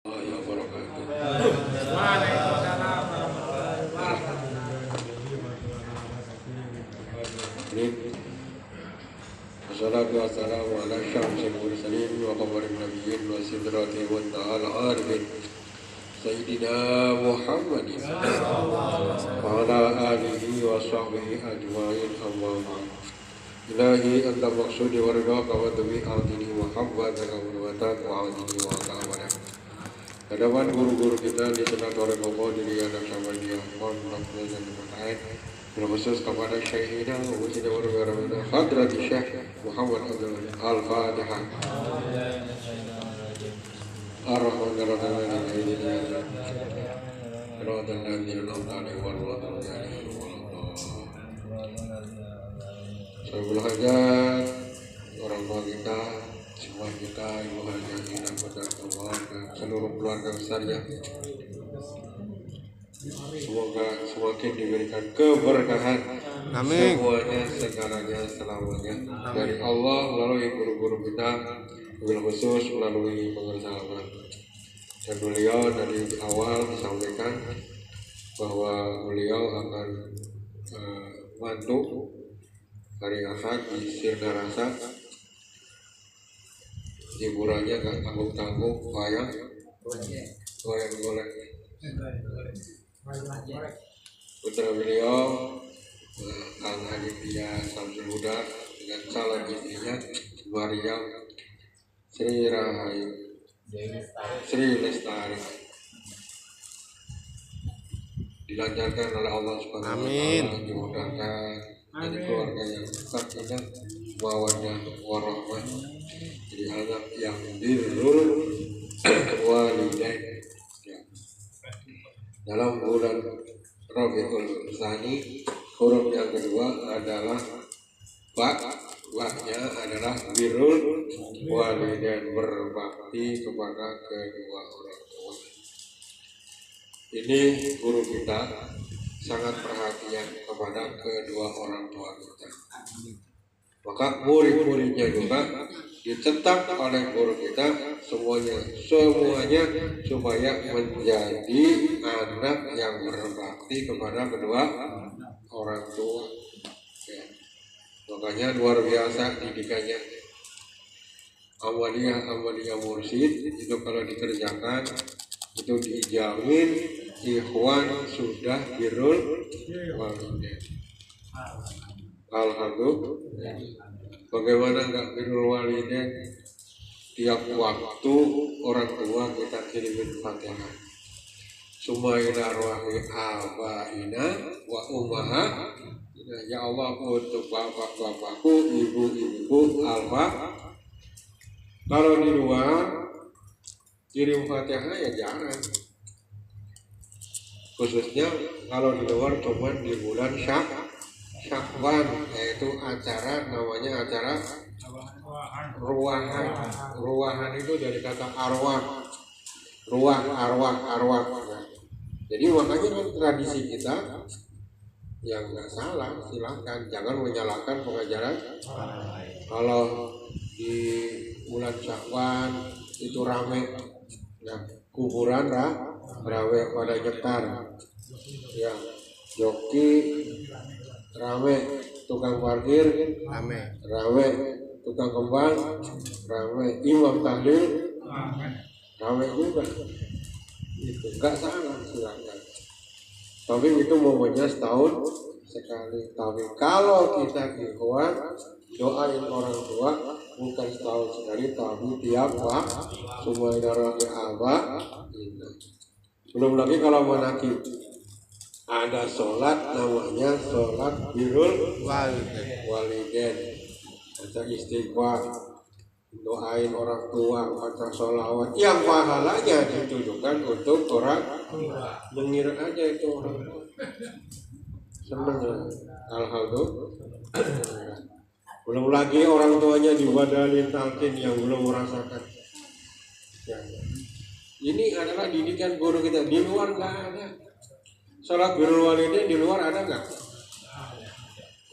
Waalaikumsalam warahmatullahi wabarakatuh. Wassalatu wassalamu ala syamsil mursalin wa qamaril nabiyyin wa sidratil muntaha al-arifin Sayyidina Muhammadin wa ala alihi wa sahbihi ajma'in amma ba'd. Ilahi anta maqsudi wa ridhaka wa tabi a'dini muhabbataka wa ta'adini wa ta'amana. Hadapan guru-guru kita di Senat Warekopo di Anak Samadiyah Pondok Pesantren Pondok berkhusus kepada Syekhina Wujud Warahmatullahi Hadrati Syekh Muhammad Abdul Al-Fatihah. Sebelum hajat orang tua kita, semua kita, ibu hajat, anggota keluarga, seluruh keluarga besarnya, semoga semakin diberikan keberkahan. Amin. Semuanya, segalanya, selamanya dari Allah melalui guru-guru kita, wabil khusus melalui pengerjaan. Dan beliau dari awal disampaikan bahwa beliau akan bantu hari Ahad di Sirna Rasa. Hiburannya gak tanggung-tanggung, wayang golek. Putra beliau Kang Aditya Samsul Huda dengan calon istrinya Maria Sri Rahayu Sri Lestari dilancarkan oleh Allah Subhanahu wa Ta'ala, dimudahkan jadi keluarga yang sakinah mawaddah warahmah, jadi anak yang birrul walidain. Dalam bulan Rabiul Tsani, huruf yang kedua adalah Ba-nya adalah birrul walidain, berbakti kepada kedua orang tua. Ini guru kita sangat perhatian kepada kedua orang tua kita. Maka murid-muridnya juga dicetak oleh guru kita semuanya supaya menjadi anak yang berbakti kepada kedua orang tua. Ya. Makanya luar biasa didikannya. Amaliyah mursyid itu kalau dikerjakan itu dijamin ikhwan sudah birrul walidain. Alhamdulillah. Bagaimana enggak birrul walidain? Tiap waktu orang tua kita kirimin Fatihah. Sumaila arwahi abaina wa ummaha. Ya Allah, untuk bapak-bapakku, ibu-ibuku, alfa. Kalau di luar kirim Fatihah ya jarang. Khususnya kalau di luar cuma di bulan Syakban, yaitu acara namanya acara ruahan. Ruahan itu dari kata arwah. Arwah. Jadi makanya kan tradisi kita yang nggak salah, silakan jangan menyalahkan pengajaran. Kalau di bulan Syakban itu rame, nah kuburan rame pada nyetar, ya joki rame, tukang parkir rame, tukang kembang rame, imam tahlil rame juga. Itu nggak salah, silakan. Tapi itu momennya setahun sekali. Tapi kalau kita ikhwan doain orang tua bukan setahun sekali, tapi tiap waktu. Semua darah abah. Belum lagi kalau manakib ada sholat namanya sholat birrul walidain. Baca istighfar, doain orang tua, baca sholawat yang pahalanya ditujukan untuk orang tua. Mengira aja itu orang tua seneng ya. Alhamdulillah. Belum lagi orang tuanya dibadalin talqin yang belum merasakan ya. Ini adalah didikan guru kita. Di luar nggak ada sholat birrul walidain. Di luar ada nggak?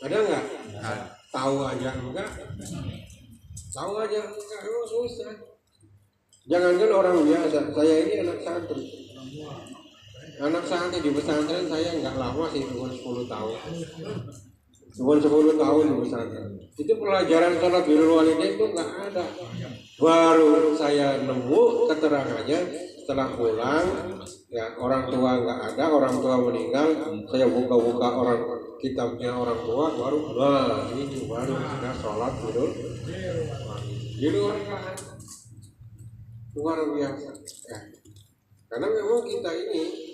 Ada nggak? Tahu aja enggak? Tahu aja enggak, susah. Jangankan orang biasa, saya ini anak santri. Anak santri di pesantren saya nggak lama sih, cuma 10 tahun. Cuma 10 tahun di pesantren. Itu pelajaran sholat birrul walidain itu nggak ada. Baru saya nemu keterangannya setelah pulang, ya orang tua nggak ada, orang tua meninggal. Saya buka-buka orang kitabnya orang tua, baru ini baru ada sholat birrul walidain. Luar biasa. Ya. Karena memang kita ini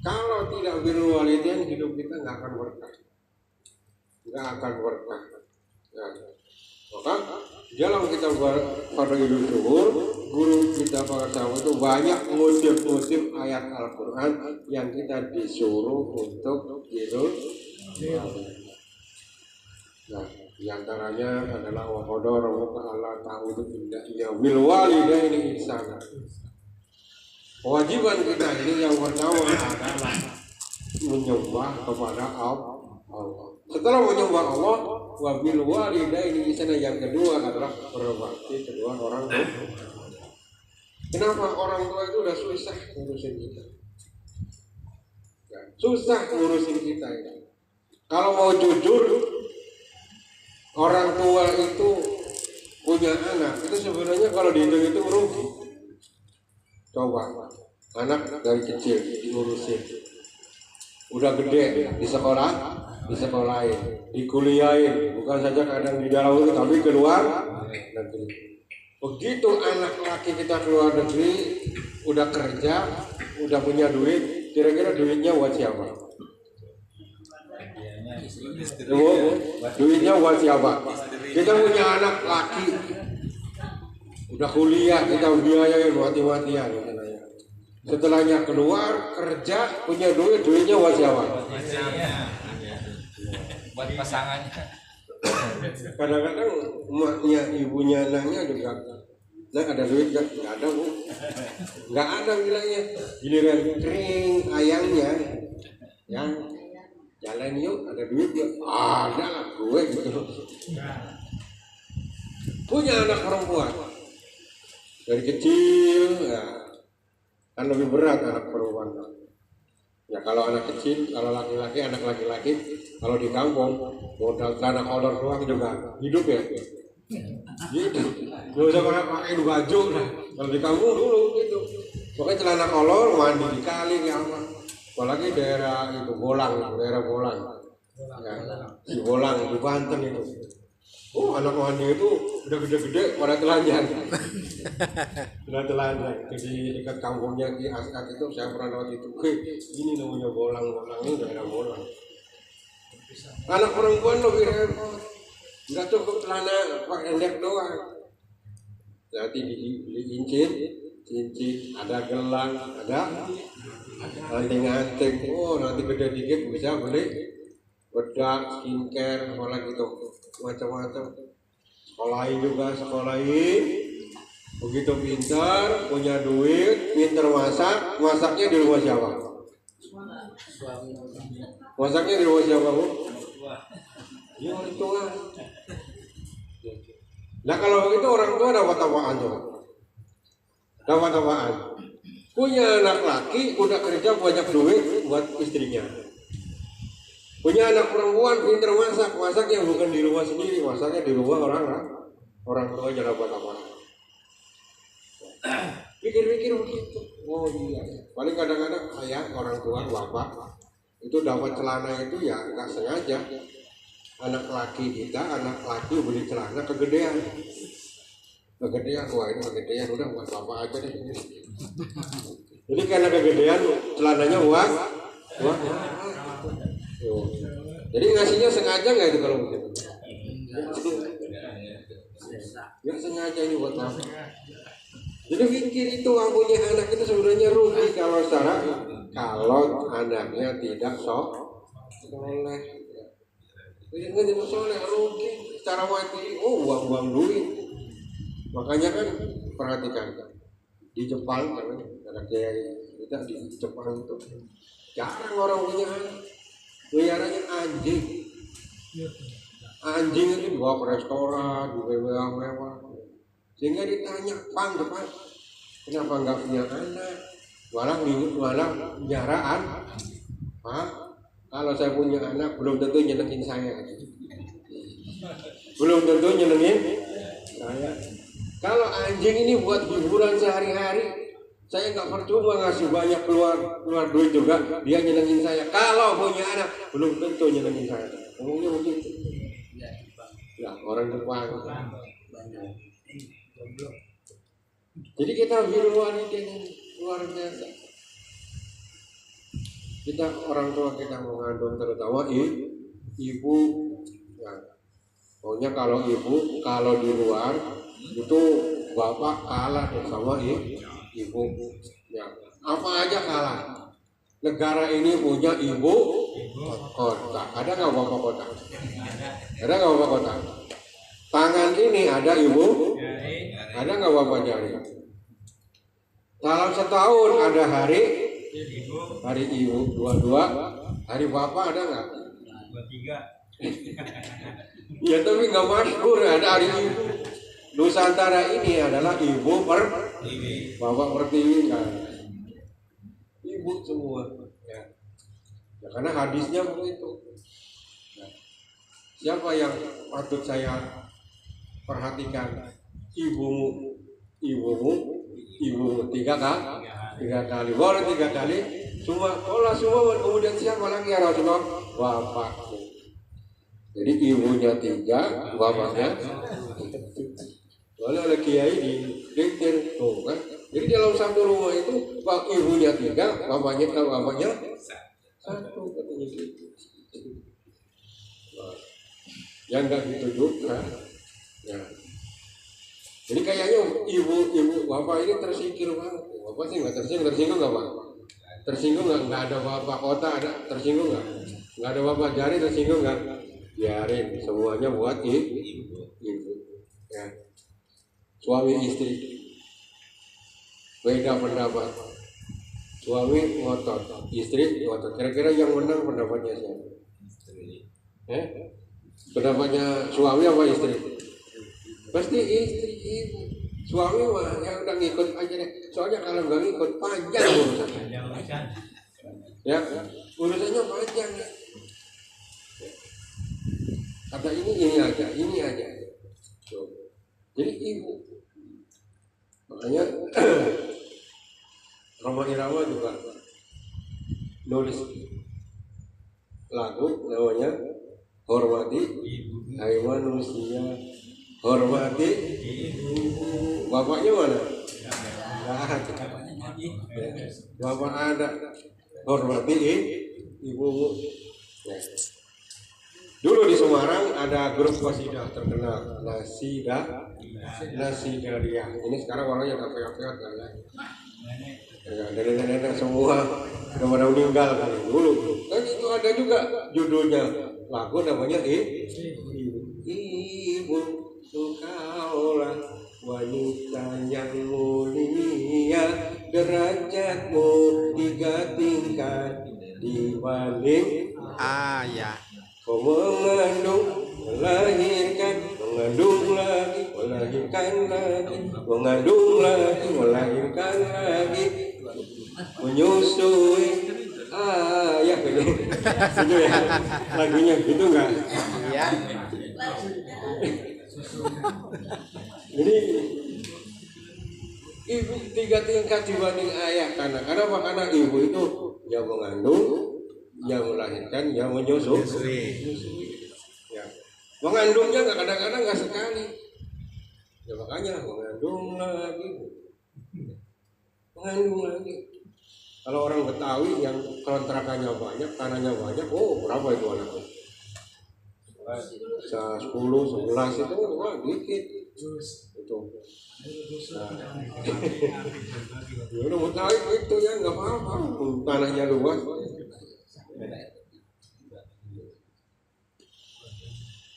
kalau tidak birrul walidain, hidup kita nggak akan berkah. Nggak akan berkah. Ya. Maka dalam kita pada hidup syukur, guru kita para sahabat itu banyak ngutip ayat Al-Quran yang kita disuruh untuk birrul walidain. Nah, di antaranya adalah wa qadara rabbuka alla ta'budu illa iyyahu bil walidaini ihsana. Kewajiban kita ini yang pertama adalah menyembah kepada Allah. Setelah menyembah Allah, wa bil walidaini ihsana, yang kedua adalah berbakti kedua orang tua. Kenapa orang tua itu udah susah ngurusin kita? Ya, susah ngurusin kita ini. Kalau mau jujur, orang tua itu punya anak itu sebenarnya kalau dihitung itu rugi. Coba anak dari kecil diurusin, udah gede di sekolah, disekolahin, dikuliahin, bukan saja kadang di dalam negeri tapi keluar negeri. Begitu anak laki kita keluar negeri, udah kerja, udah punya duit, kira-kira duitnya buat siapa? Duitnya buat siapa? Kita punya anak laki udah kuliah, kita biayain mati-matian. Setelahnya keluar kerja, punya duit, duitnya buat siapa? Buat pasangannya. Kadang-kadang emaknya, ibunya, anaknya juga, nah ada duit gak? Nggak ada, Bu. Nggak ada bilangnya. Giliran kering ayamnya, yang jalan yuk, ada duit gak? Ada lah gue gitu. Punya anak perempuan dari kecil, ya kan lebih berat anak perempuan. Ya kalau anak kecil, kalau laki-laki, anak laki-laki, kalau di kampung modal celana kolor doang juga hidup ya. Gitu. Gak usah pakai baju lah. Kalau di kampung dulu gitu. Pokoknya celana kolor, mandi di kali ya apa. Apalagi daerah itu daerah Bolang, ya, si Bolang di Banten itu. Anak mandi itu udah gede-gede pada telanjang. Udah telanjang. Jadi dekat kampungnya di Askat itu saya pernah lewat itu. Ini namanya Bolang ini daerah Bolang. Anak perempuan lebih repot. Nggak cukup celana pendek doang. Nanti cincin, ada gelang, ada anting-anting. Nanti gede dikit bisa beli bedak, skincare, apalagi gitu, macam-macam. Sekolahin. Begitu pintar, punya duit, pintar masak, masaknya di rumah siapa? Masaknya di rumah siapa, Bu? Ya orang tua. Nah kalau begitu orang tua dapat apaan tuh? Dapat apaan? Punya anak laki, udah kerja banyak duit buat istrinya. Punya anak perempuan pintar masak yang bukan di rumah sendiri, masaknya di rumah orang tua aja dapat apa? Pikir-pikir begitu. Oh iya. Paling kadang-kadang ayah, orang tua, bapak itu dapat celana itu ya nggak sengaja. Anak laki beli celana kegedean, wah ini kegedean, udah buat bapak aja deh. Jadi karena kegedean celananya wah. Jadi ngasihnya sengaja nggak itu kalau begitu? Nggak sengaja ini buat apa? Jadi pikir itu punya anak itu sebenarnya rugi kalau anaknya tidak soleh. Tidak soleh rugi secara mati. Buang-buang duit. Makanya kan perhatikan di Jepang kan ada kayak kita di Jepang itu jarang orang punya anak. Peliharanya anjing. Anjing itu dibawa ke restoran, mewah-mewah. Sehingga ditanya, Pak, kenapa nggak punya anak? Malah jaraan. Pak, kalau saya punya anak belum tentu nyenengin saya. Belum tentu nyenengin saya. Kalau anjing ini buat hiburan sehari-hari, saya nggak percuma ngasih banyak keluar duit juga, dia nyenengin saya. Kalau punya anak belum tentu nyenengin saya. Ngomongnya begitu. Ya, orang Jepang. Jadi kita birrul walidain luar biasa. Kita orang tua kita mengandung terutama ibu. Ya. Pokoknya kalau ibu, kalau di luar itu bapak kalah sama ibu. Ya. Apa aja kalah. Negara ini punya ibu kota. Ada nggak bapak kota? Ada nggak bapak kota? Tangan ini ada ibu? Ada nggak bapak jari? Dalam setahun ada hari ibu, dua. Hari bapak ada nggak? 23. Ya tapi nggak masyhur ada hari ibu. Nusantara ini adalah ibu bapak pertiwi kan. Ibu semua. Ya karena hadisnya begitu. Nah, siapa yang patut saya perhatikan? Ibumu tiga kali, boleh 3 kali. Semua kemudian siapa lagi ya Rasulullah? Bapakku. Jadi ibunya 3, bapaknya. Boleh oleh kiai di diktir tuh kan. Jadi dalam satu rumah itu ibunya 3, bapaknya 1 katanya gitu. Yang nggak gitu juga. Ya. Jadi kayaknya ibu bapak ini tersingkir banget. Bapak sih nggak tersinggung nggak pak? Tersinggung nggak ada bapak kota ada tersinggung nggak ada bapak jari tersinggung nggak? Biarin semuanya buat ibu. Ya. Suami istri beda pendapat. Suami ngotot, istri ngotot. Kira-kira yang menang pendapatnya siapa? Pendapatnya suami apa istri? Pasti istri. Suami mah yang udah ngikut aja deh. Soalnya kalau nggak ngikut panjang urusannya. Ya, urusannya panjang ya. Kata ini aja. Jadi ibu. Makanya Roma Irama juga nulis lagu namanya Hormati Hai Manusia, hormati ibu. Bapaknya mana? Bapak ada. Hormati ibu. Ya. Dulu di Semarang ada grup qasidah terkenal Nasidaria. Ini sekarang orangnya udah peot-peot kan ya. Nenek-nenek semua udah pada meninggal kali dulu. Dan itu ada juga judulnya lagu namanya Ibu engkaulah wanita yang mulia, derajatmu 3 tingkat dibanding ya. Kau mengandung, melahirkan, mengandung lagi, melahirkan lagi, mengandung lagi, melahirkan lagi, menyusui ayah ini. Itu ya lagunya gitu nggak? Iya. Jadi ibu 3 tingkat dibanding ayah karena ibu itu yang mengandung, yang melahirkan, yang menyusui. Ya. Mengandungnya nggak kadang-kadang nggak sekali. Ya makanya mengandung lagi. Kalau orang Betawi yang kontrakannya banyak, tanahnya banyak, berapa itu anaknya? 10, 11 itu wah dikit. Itu. Nah. Ya udah Betawi itu ya nggak apa-apa, tanahnya luas.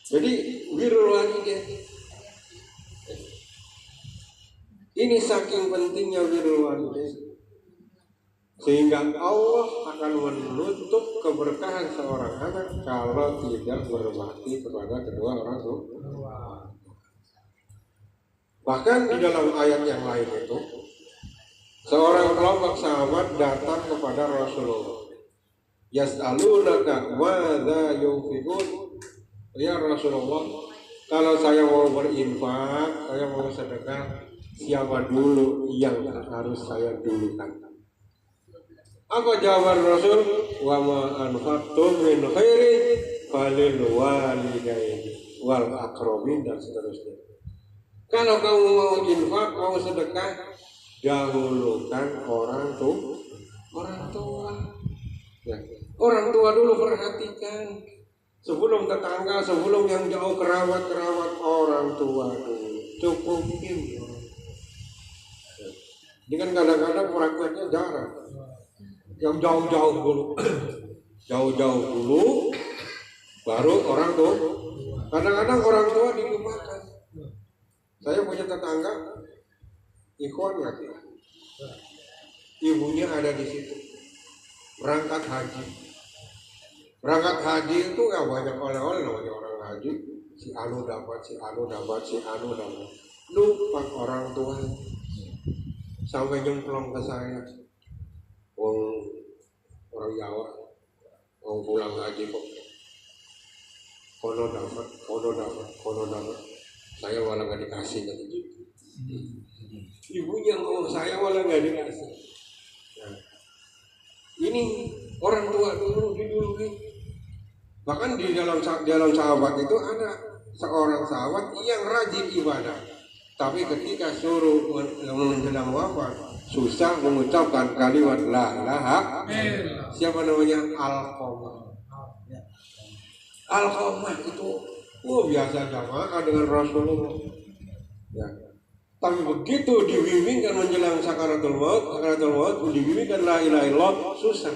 Jadi birrul walidain ini saking pentingnya birrul walidain Sehingga Allah akan menutup keberkahan seorang anak kalau tidak berbakti kepada kedua orang tua. Bahkan di dalam ayat yang lain itu, seorang kelompok sahabat datang kepada Rasulullah. Yas'alunaka madza yunfiqun. Ya Rasulullah, kalau saya mau berinfak, saya mau sedekah, siapa dulu yang harus saya dulukan? Apa jawaban Rasul? Wa ma anfaqtum min khairin falil walidaini wal aqrabin dan seterusnya. Kalau kamu mau infak, mau sedekah, dahulukan orang tua. Ya. Orang tua dulu perhatikan. Sebelum tetangga, sebelum yang jauh kerabat orang tua dulu. Cukupin. Ini kan kadang-kadang prakteknya jarang. Yang jauh-jauh dulu, jauh-jauh dulu, baru orang tua. Kadang-kadang orang tua dilupakan. Saya punya tetangga, ikhwan lagi, ibunya ada di situ, berangkat haji itu ya banyak oleh-oleh namanya orang haji, si anu dapat, lupa orang tua, sampai nyemplung ke saya. Orang Jawa mau pulang haji kok kono dapat saya malah nggak dikasih gitu. Ibunya mau saya malah nggak dikasih. Nah, ini orang tua dulu diduluin. Bahkan di dalam sahabat itu ada seorang sahabat yang rajin ibadah, tapi ketika suruh menjelang wafat susah mengucapkan kalimat la ilaha. Siapa namanya? Alqamah itu biasa jamaah dengan Rasulullah. Ya. Tapi begitu dibimbingkan menjelang sakaratul maut dibimbingkan la ilaha illallah, susah.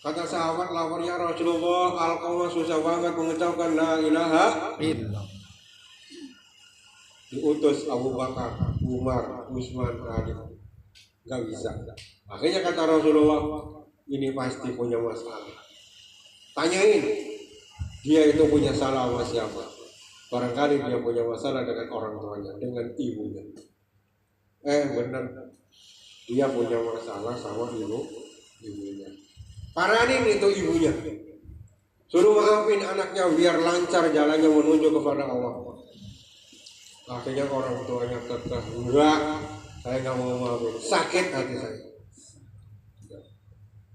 Kata sahabat lapor ya Rasulullah, Alqamah susah banget mengucapkan la ilaha illallah. Diutus Abu Bakar, Umar, Utsman, Ali, nggak bisa. Akhirnya kata Rasulullah, ini pasti punya masalah. Tanyain, dia itu punya salah sama siapa? Barangkali dia punya masalah dengan orang tuanya, dengan ibunya. Benar, dia punya masalah sama ibunya. Paranin itu ibunya. Suruh maafin anaknya biar lancar jalannya menuju kepada Allah. Akhirnya orang tuanya kekeh, enggak, saya nggak mau maafin, sakit hati saya.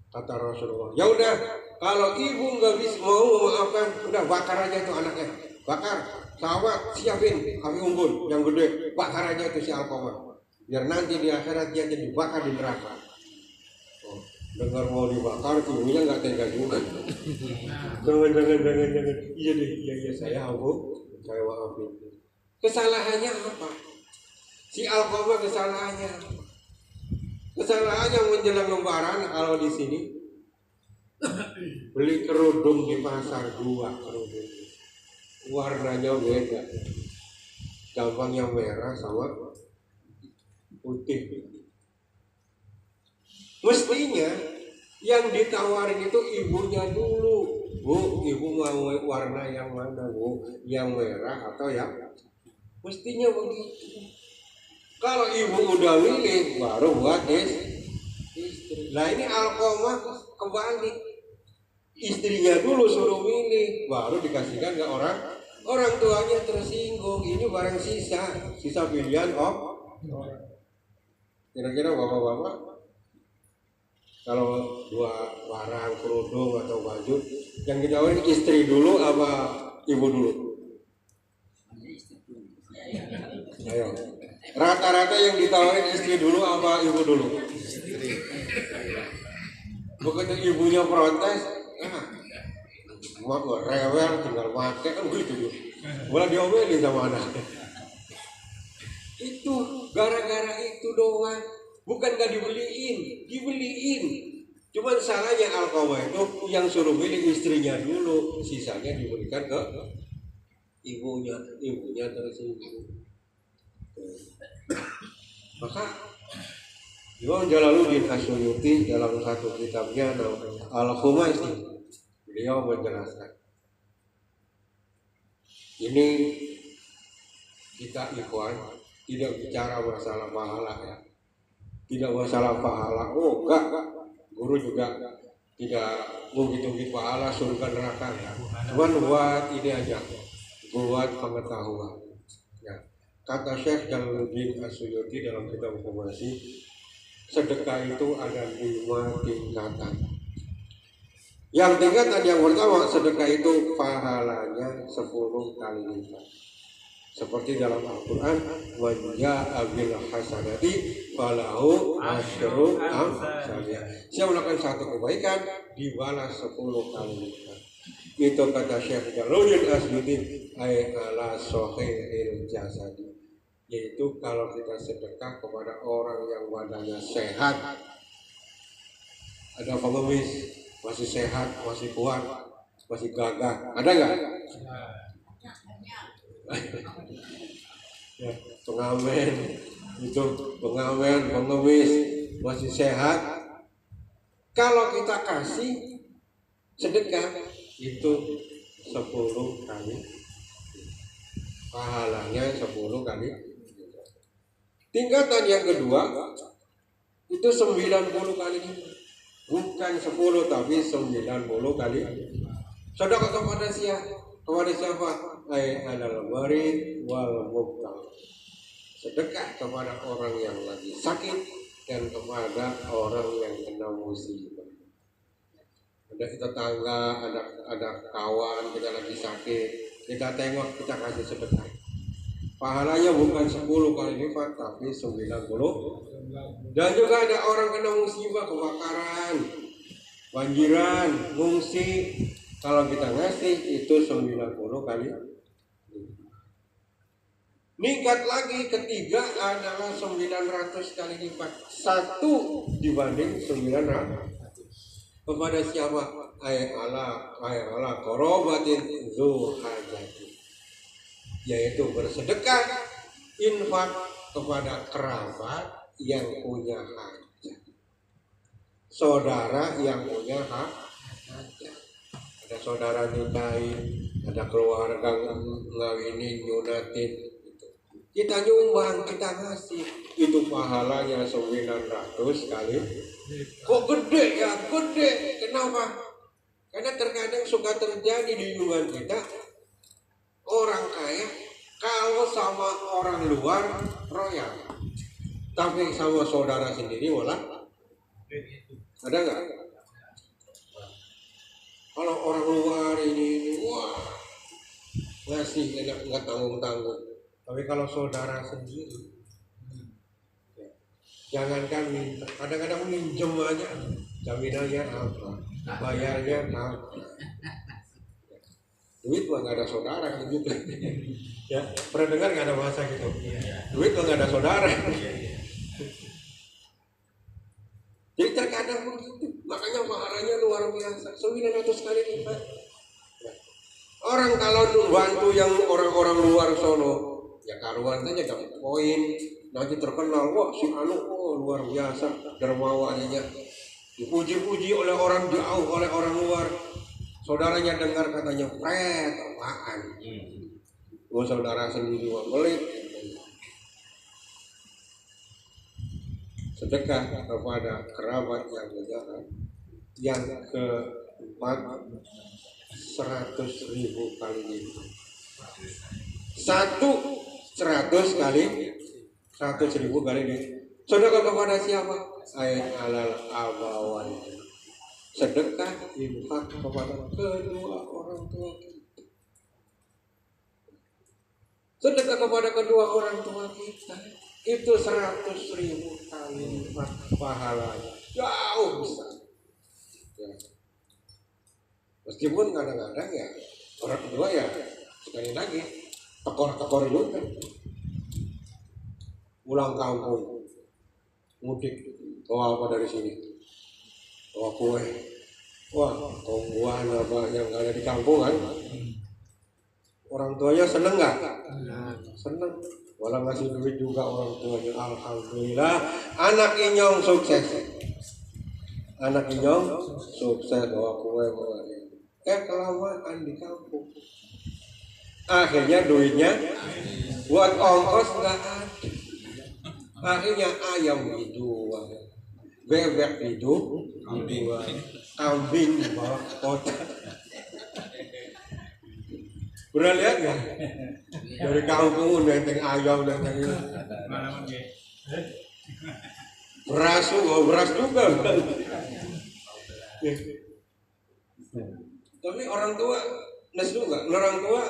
Kata Rasulullah, ya udah, kalau ibu nggak bisa mau memaafkan, udah bakar aja itu anaknya, bakar, sahabat siapin api unggun yang gede, bakar aja itu si Alqamah, biar nanti di akhirat dia jadi bakar di neraka. Dengar mau dibakar, ibunya nggak tega juga. Jangan, iya saya maafin. Kesalahannya apa? Si Alqamah kesalahannya menjelang lebaran. Kalau di sini beli kerudung di pasar 2 kerudung, warnanya beda, cabangnya merah sama putih. Mestinya yang ditawarin itu ibunya dulu. Bu, ibu mau warna yang mana bu? Yang merah atau yang? Mestinya begitu. Kalau ibu udah milih, baru buat istri. Nah ini Alqamah kebalik. Istrinya dulu suruh milih, baru dikasihkan ke orang tuanya tersinggung. Ini barang sisa pilihan Kira-kira bapak-bapak, kalau 2 barang kerudung atau baju, yang ditawarin istri dulu apa ibu dulu? Ayo. Rata-rata yang ditawarin istri dulu apa ibu dulu? Begitu ibunya protes, rewel tinggal pakai kan begitu. Boleh diomelin sama anaknya. Itu gara-gara itu doang, bukan gak dibeliin. Cuman salahnya Alqamah itu yang suruh milih istrinya dulu, sisanya diberikan ke ibunya tersinggung. Maka Imam Jalaluddin As-Suyuti dalam satu kitabnya Al-Khumaisi, beliau menjelaskan ini kita ikhwan tidak bicara masalah pahala ya, tidak masalah pahala. Oh enggak, guru juga tidak mungkin pahala surga neraka ya. Cuman buat ini aja, buat pengetahuan. Ya. Kata Syekh Jalaluddin As-Suyuti dalam kitab Khumaisi, sedekah itu ada 5 tingkatan. Yang tingkatan yang pertama, sedekah itu pahalanya 10 kali lipat. Seperti dalam Al-Quran, wa jaa'a bil hasanati falahu asyru amsalha. Siapa melakukan satu kebaikan dibalas 10 kali lipat. Itu kata Syekh Jalaluddin As-Suyuti ay ala sahihil jasadi, yaitu kalau kita sedekah kepada orang yang badannya sehat, ada pengemis, masih sehat, masih kuat, masih gagah, ada nggak? Ya, pengamen itu, pengamen, pengemis, masih sehat. Kalau kita kasih sedekah itu 10 kali, pahalanya 10 kali. Tingkatan yang kedua itu 90 kali, bukan 10 tapi 90 kali. Sedekah kepada siapa? Kepada siapa? Ay alal marid wal mubtal. Sedekah kepada orang yang lagi sakit dan kepada orang yang kena musibah. Ada tetangga, ada kawan kita lagi sakit, kita tengok, kita kasih sedekah. Pahalanya bukan 10 kali lipat tapi 90. Dan juga ada orang kena musibah, kebakaran, banjiran, ngungsi. Kalau kita ngasih itu 90 kali. Ningkat lagi, ketiga adalah 900 kali lipat. 1 dibanding 900. Kepada siapa? Ay ala qorobatin zu hajati, yaitu bersedekah, infak kepada kerabat yang punya hajat, saudara yang punya hajat. Ada saudara nikahin, ada keluarga ngawinin, nyunatin, kita nyumbang, kita ngasih, itu pahalanya 900 kali. Kok gede ya? Gede. Kenapa? Karena terkadang suka terjadi di lingkungan kita, orang kaya kalau sama orang luar royal, tapi sama saudara sendiri malah ada nggak? Kalau orang luar ini wah ngasih enak, nggak tanggung-tanggung, tapi kalau saudara sendiri jangankan minta, kadang-kadang minjem aja, jaminannya apa, bayarnya apa. Duit mah nggak ada saudara gitu. Ya, pernah dengar nggak ada bahasa gitu? Duit mah nggak ada saudara. Jadi terkadang begitu, makanya pahalanya luar biasa, 900 kali lipat. Orang kalau bantu yang orang-orang luar sono, ya karuan saja dapat poin, nanti terkenal, wah si anu, oh, luar biasa dermawannya, dipuji-puji oleh orang jauh, oleh orang luar. Saudaranya dengar katanya, pret, apaan? Gua saudara sendiri wah pelit. Sedekah kepada kerabat yang berjalan. Yang keempat, 100.000 kali lipat. 100 kali, 100.000 kali lipat. Sedekah kepada siapa? Ayat alal abawan. Sedekah infak kepada kedua orang tua kita. Sedekah kepada kedua orang tua kita itu 100.000 kali lipat pahalanya, jauh besar. Ya. Meskipun kadang-kadang ya orang tua ya sekali lagi tekor-tekor juga. Pulang kampung, mudik, bawa apa dari sini? Bawa kue. Wah, buah apa yang ada di kampung kan? Orang tuanya seneng nggak? Seneng. Walau ngasih duit juga orang tuanya, alhamdulillah. Anak inyong sukses. Anak inyong sukses, bawa kue, bawa ini. Kelamaan di kampung. Akhirnya duitnya buat ongkos nggak ada. Akhirnya ayam dijual, bebek dijual, kambing dibawa ke kota. Pernah lihat nggak? Dari kampung nenteng ayam nenteng ini. Beras juga. Tapi orang tua nesu nggak? Orang tua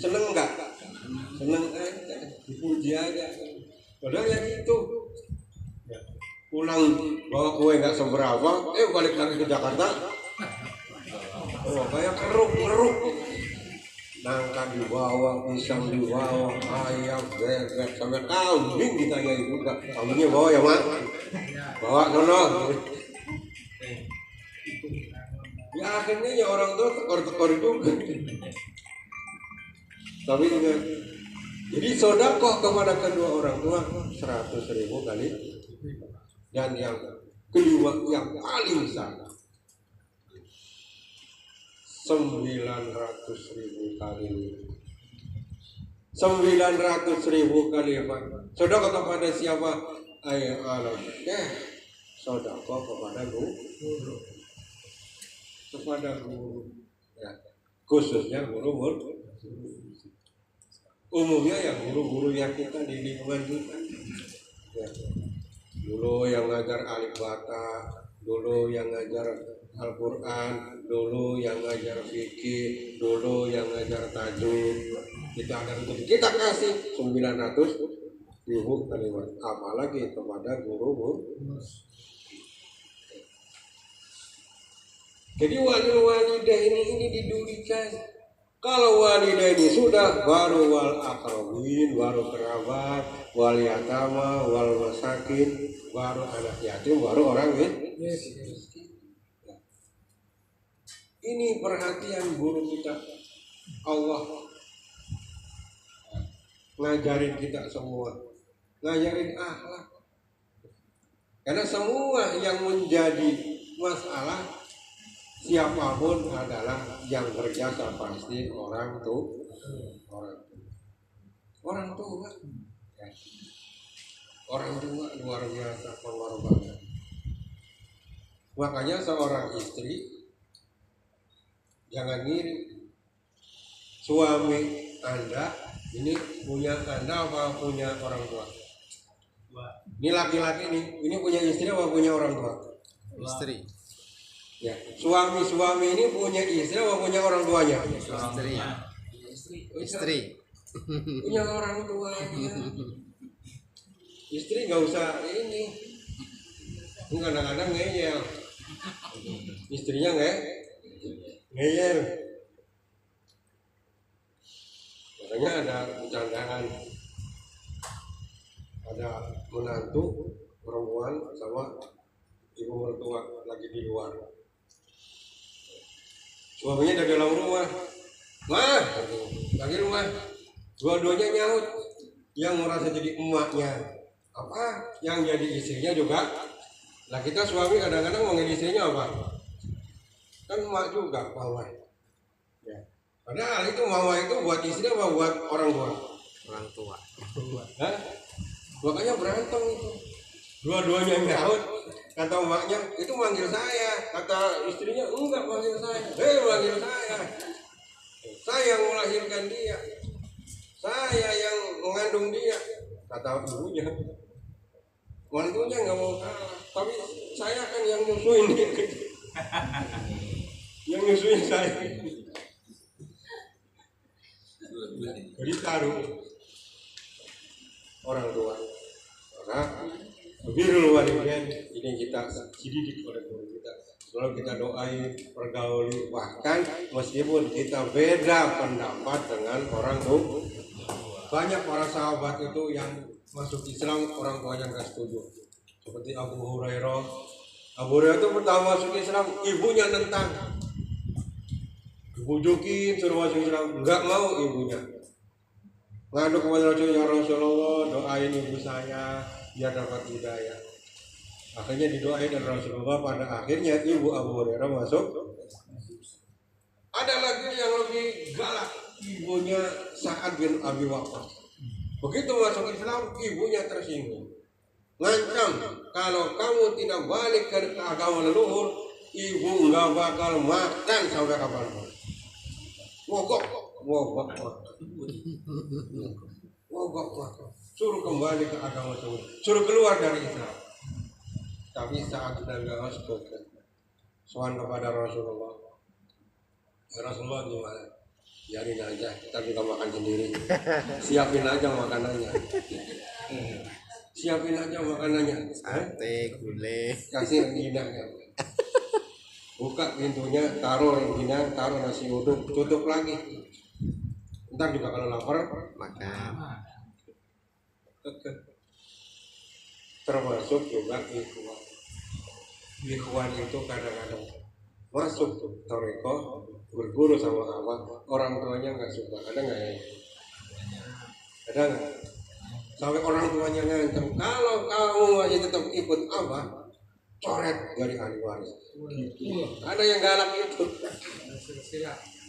seneng nggak? Seneng aja, dipuji aja. Padahal ya gitu. Pulang bawa kue nggak seberapa, balik lagi ke Jakarta. Oh, kayak keruk. Nangka dibawa, pisang dibawa, ayam, bebek, sampai kambing ditanyain juga. Kambingnya bawa ya mak? Bawa sono. Ya akhirnya ya orang tua tekor juga. Tapi ingat, jadi sedekah kepada kedua orang tua 100.000 kali, dan yang kelima yang paling sangat 900.000 kali. 900.000 kali apa? Sedekah kepada siapa? Ayah Allah. Sedekah kepada guru. Kepada guru. Ya, khususnya guru. Umumnya ya guru-guru yang kita di lingkungan kita. Ya. Dulu yang ngajar alif bata, dulu yang ngajar Al-Quran, dulu yang ngajar fikih, dulu yang ngajar tajwid. Kita akan kita kasih 900.000 kalimat. Apalagi kepada guru. Jadi wali-walidah ini didurikan. Kalau walidah ini sudah, baru wal akrabin, baru kerabat, wal yatama, wal masakin, baru anak yatim, baru orang miskin. Ini perhatian guru kita. Allah ngajarin kita semua, ngajarin akhlak. Karena semua yang menjadi masalah, siapapun adalah yang berjasa pasti orang tua. Orang tua luar biasa pengorbanan. Makanya seorang istri jangan ngiri. Suami Anda ini punya Anda apa punya orang tua? Ini laki-laki ini punya istri apa punya orang tua? Istri. Ya, suami ini punya istri apa punya orang tuanya? Istri. Punya orang tuanya. Istri nggak usah ini. Kadang-kadang ngeyel. Istrinya ngeyel. Makanya ada bercandaan. Ada menantu perempuan sama ibu mertua lagi di luar. Suaminya dari dalam rumah. Mah, lagi rumah. Dua-duanya nyaut. Yang merasa jadi emaknya apa? Yang jadi istrinya juga. Lah kita suami kadang-kadang manggil istrinya apa? Kan emak juga, mama. Ya. Padahal itu mama itu buat istri apa buat orang tua? Orang tua. Hah? Makanya berantem itu. Dua-duanya nyaut. Kata emaknya, itu manggil saya. Kata istrinya, enggak manggil saya. Manggil saya. Saya yang melahirkan dia. Saya yang mengandung dia. Kata ibunya. Mantunya nggak mau kalah. Tapi saya kan yang nyusuin dia. Yang nyusuin saya. Jadi taruh orang tua. Maka birrul walidain ini kita dididik oleh guru kita. Selalu kita doain, pergauli, bahkan meskipun kita beda pendapat dengan orang tua. Banyak para sahabat itu yang masuk Islam orang tuanya nggak setuju. Seperti Abu Hurairah. Abu Hurairah itu pertama masuk Islam, ibunya nentang. Dibujukin suruh masuk Islam, nggak mau ibunya. ngadu kepada Rasulullah, doain ibu saya biar dapat hidayah. Akhirnya didoain oleh Rasulullah, pada akhirnya ibu Abu Hurairah masuk. Ada lagi yang lebih galak, ibunya Sa'ad bin Abi Waqqas. Begitu masuk Islam, ibunya tersinggung, ngancam kalau kamu tidak balik ke agama leluhur, ibu nggak bakal makan sampai kapanpun. Mogok, suruh kembali ke agama leluhur, suruh keluar dari Islam. Tapi saat sudah nggak masuk, soal kepada Rasulullah, ya Rasulullah gimana? Biarin aja, kita juga makan sendiri. Siapin aja makanannya. Siapin aja makanannya. Sate, gulai. Kasih rengginangnya. Buka pintunya, taruh rengginang, taruh nasi uduk, tutup lagi. Ntar juga kalau lapar Makan. Termasuk juga ikhwan. Ikhwan itu kadang-kadang masuk toreko, berguru sama orang tuanya nggak suka, ada nggak ya? Ada nggak? Sampai orang tuanya ngancam, kalau kamu masih tetap ikut abah, coret dari ahli waris. Ada yang galak itu.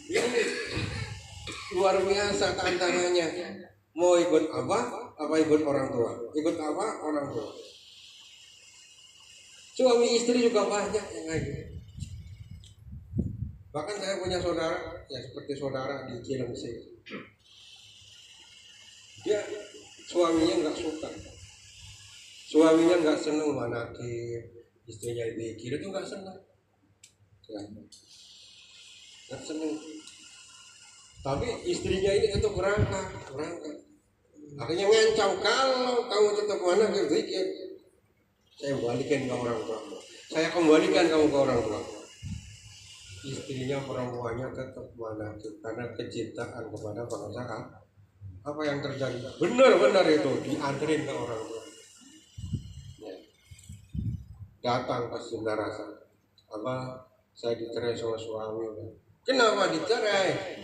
Ini luar biasa tantangannya. Mau ikut abah, apa ikut orang tua? Ikut abah, orang tua. Suami istri juga banyak yang kayak gitu. Bahkan saya punya saudara, ya seperti saudara di Cilengsi. Dia suaminya nggak suka, suaminya nggak seneng manakib, istrinya dikir itu nggak seneng, ya, nggak seneng. Tapi istrinya ini tetap berangkat. Akhirnya ngancam, kalau kamu tetap manakib dikir, saya kembalikan ke orang tua. Saya kembalikan kamu ke orang tua. Istrinya perempuannya tetap manakib karena kecintaan kepada bangsa. Apa yang terjadi? Benar-benar itu dianterin ke orang tua. Ya. Datang ke Sindarasa. Apa? Saya dicerai sama suami. Kenapa dicerai?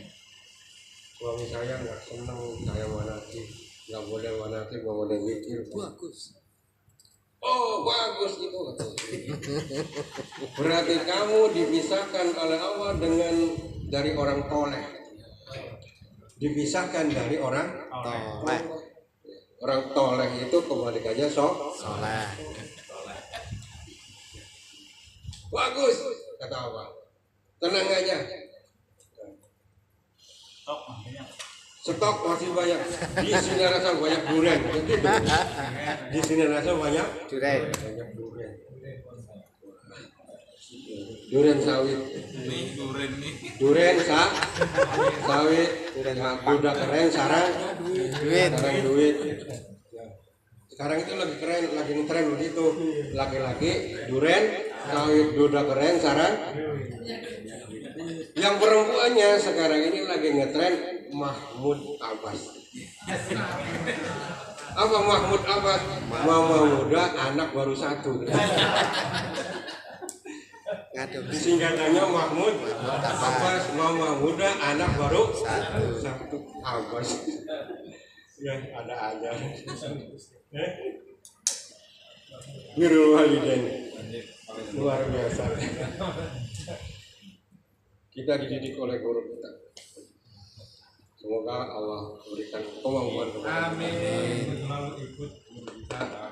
Suami saya nggak senang saya manakib, nggak boleh manakib, nggak boleh mikir. Bagus. Oh bagus itu. Berarti kamu dipisahkan oleh Allah dari orang toleh. Dipisahkan dari orang Toleh. Orang toleh itu kebalikannya Soleh. Bagus kata Allah. Tenang aja. Stok masih banyak. Di sini rasa banyak durian. Di sini rasa banyak Durian. Durian sawit. Durian sawit. Udah keren sarang duit. Sekarang itu lagi keren, lagi ngetren begitu. Laki-laki durian sawit, udah keren sarang. Yang perempuannya sekarang ini lagi ngetren Mahmud Abbas. Apa Mahmud Abbas? Mama muda, anak baru satu. Singkatannya Mahmud Abbas, mama muda, anak baru satu. Abbas. Ya ada aja. Birrul walidain. Luar biasa. Kita dididik oleh guru kita. Semoga Allah berikan kemampuan kepada kita.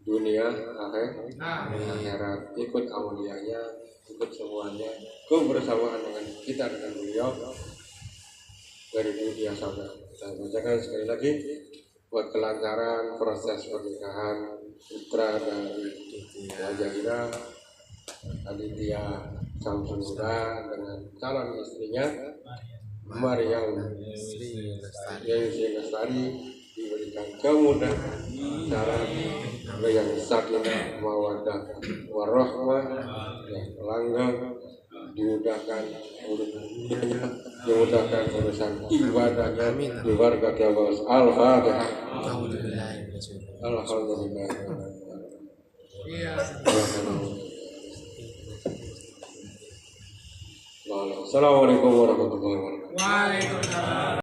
Dunia, akhirat, ikut aulianya, ikut semuanya, kebersamaan dengan kita dengan beliau dari dunia sampai. Saya bacakan sekali lagi buat kelancaran proses pernikahan putra dari Wajahira Aditya Samsul Huda dengan calon istrinya Maryam Yusri Lestari diberikan kemudahan cara yang sakinah mawaddah warahmah yang langgeng, dimudahkan urusan ibadahnya, keluarga kewas. Al-Fatihah. Alhamdulillah. Assalamualaikum warahmatullahi wabarakatuh. Waalaikumsalam.